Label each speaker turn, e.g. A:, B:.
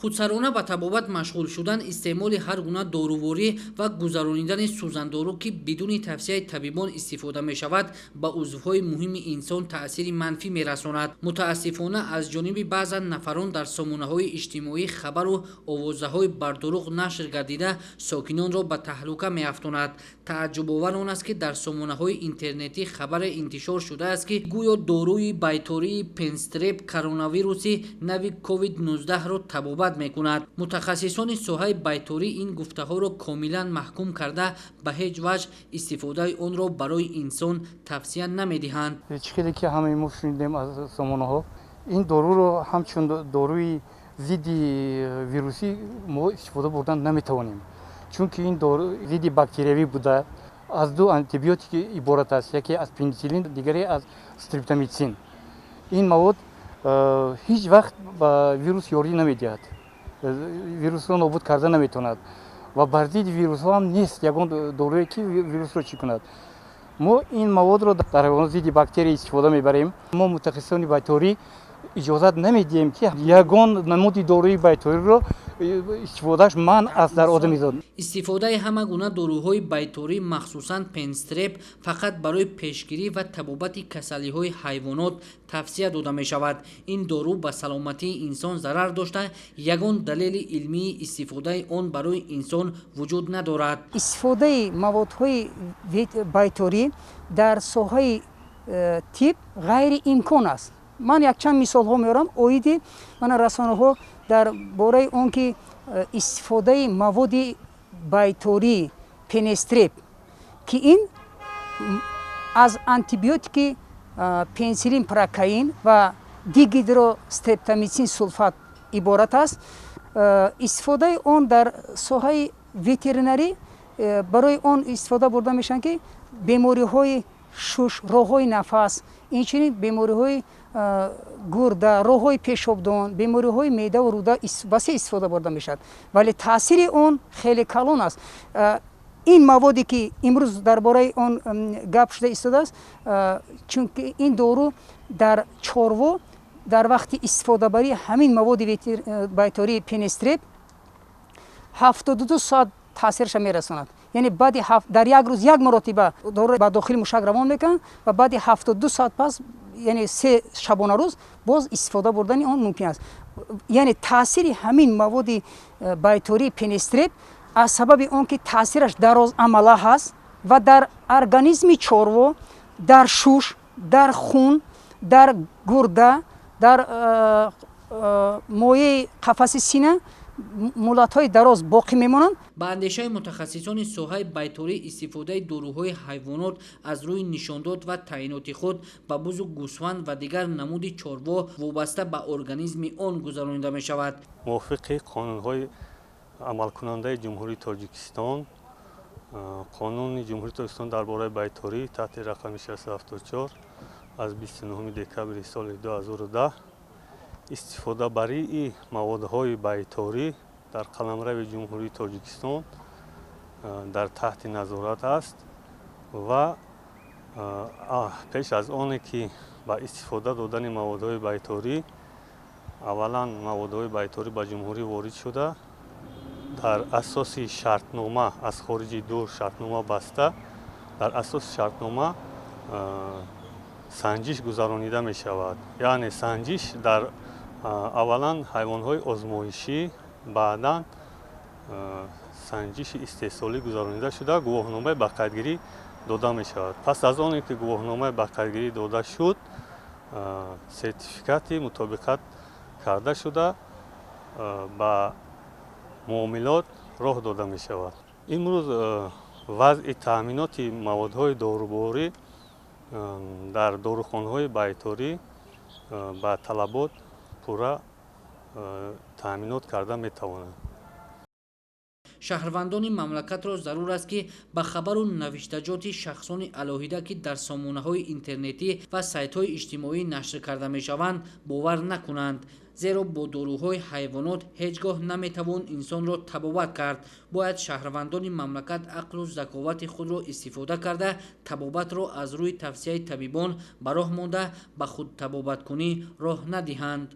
A: худсарона ба табобат машғул шудан, истеъмоли ҳар гуна доруворӣ ва гузаронидани сӯзандору ки бидуни тавсияи табибон истифода мешавад, ба узвҳои муҳими инсон таъсири манфӣ мерасонад. мутаассифона аз ҷониби баъзан нафарон дар сомонаҳои иҷтимоӣ хабару овозаҳои бардуруғ нашр гардида, сокинонро ба таҳлука меафтонад. тааҷҷубовар он аст ки дар сомонаҳои интернетӣ хабаре интишор шудааст ки гӯё доруи байтории пенстреп коронавируси нави COVID-19-ро табобат мекунад. мутахассисони соҳаи байторӣ ин гуфтаҳоро комилан маҳкум карда, ба ҳеҷ ваҷҳ истифодаи онро барои инсон тавсия намедиҳанд.
B: чизе ки ҳамаи мо шунидем аз сомонаҳо, ин доруро ҳамчун доруи зидди вирусӣ мо истифода бурдан наметавонем, чунки ин дору зидди бактериявӣ буда аз ду антибиотики иборат аст, яке аз пенициллин, дигаре аз стриптомитсин. ин мавод ҳеҷ вақт ба вирус ёрӣ намедиҳад, вирусро нобуд карда наметавонад ва бар зидди вирусҳо ҳам нест ягон доруе ки вирусро чӣ кунад. мо ин маводро дар ҳайвонот зидди бактерия истифода мебарем. мо мутахассисони байторӣ иҷозат намедиҳем ки ягон намуди доруи байториро истифодааш манъ аст дар одамизод.
A: истифодаи ҳама гуна доруҳои байторӣ, махсусан пенстреп, фақат барои пешгирӣ ва табобати касалиҳои ҳайвонот тавсия дода мешавад. ин дору ба саломатии инсон зарар дошта, ягон далели илмии истифодаи он барои инсон вуҷуд надорад.
C: истифодаи маводҳои байторӣ дар соҳаи тиб ғайриимкон аст. ман якчанд мисолҳо меорам. оиди мана расонаҳо дар бораи он ки истифодаи маводи байторӣ пенестреп ки ин аз антибиотики пенсилин прокаин ва дигидрострептомитсин сулфат иборат аст. истифодаи он дар соҳаи ветеринарӣ барои он истифода бурда мешаванд ки бемориҳои шуш, роҳҳои нафас, инчунин бемориҳои гурда, роҳҳои пешобдон, бемориҳои меъдаву рӯда басе истифода бурда мешавад, вале таъсири он хеле калон аст. ин маводе ки имрӯз дар бораи он гап шуда истодааст, чунки ин дору дар чорво дар вақти истифодабарӣ ҳамин маводи байтории пенестреп 72 соат таъсирша мерасонад. яъне баъди дар як рӯз як маротиба дору ба дохили мушак равон мекунанд ва баъди 72 соат пас, яъне 3 шабона рӯз боз истифода бурдани он мумкин аст. яъне таъсири ҳамин маводи байтории пенестреп аз сабаби он ки таъсираш дарозамала ҳаст ва дар организми чорво, дар шуш, дар хун, дар гурда, дар моеъи қафаси сина муддатҳои дароз боқӣ мемонанд.
A: ба андешаи мутахассисони соҳаи байторӣ, истифодаи доруҳои ҳайвонот аз рӯи нишондод ва таъиноти худ ба бузу гӯсфанд ва дигар намуди чорво вобаста ба организми он гузаронида мешавад.
D: мувофиқи қонунҳои амалкунандаи ҷумҳурии Тоҷикистон, қонуни ҷумҳурии Тоҷикистон дар бораи байторӣ таҳти рақами 674 аз 29 декабри соли 2010 истифодабарии маводҳои байторӣ дар қаламрави ҷумҳурии Тоҷикистон дар таҳти назорат аст ва пеш аз оне ки ба истифода додани маводҳои байторӣ, аввалан маводҳои байторӣ ба ҷумҳурӣ ворид шуда, дар асоси шартнома аз хориҷи дур шартнома баста, дар асоси шартнома санҷиш гузаронида мешавад. яъне санҷиш дар аввалан ҳайвонҳои озмоишӣ, баъдан санҷиши истеҳсолӣ гузаронида шуда гувоҳномаи ба қайдгирӣ дода мешавад. пас аз оне ки гувоҳномаи ба қайдгирӣ дода шуд, сертификати мутобиқат карда шуда ба муомилот роҳ дода мешавад. имрӯз вазъи таъминоти маводҳои доруборӣ дар дорухонаҳои байторӣ ба талабот пурра таъминот карда метавонад.
A: шаҳрвандони мамлакатро зарур аст ки ба хабару навиштаҷоти шахсони алоҳида ки дар сомонаҳои интернетӣ ва сайтҳои иҷтимоӣ нашр карда мешаванд бовар накунанд, зеро бо доруҳои ҳайвонот ҳеҷ гоҳ наметавон инсонро табобат кард. бояд шаҳрвандони мамлакат ақлу заковати худро истифода карда табобатро аз рӯи тавсияи табибон ба роҳ монда ба худтабобаткунӣ роҳ надиҳанд.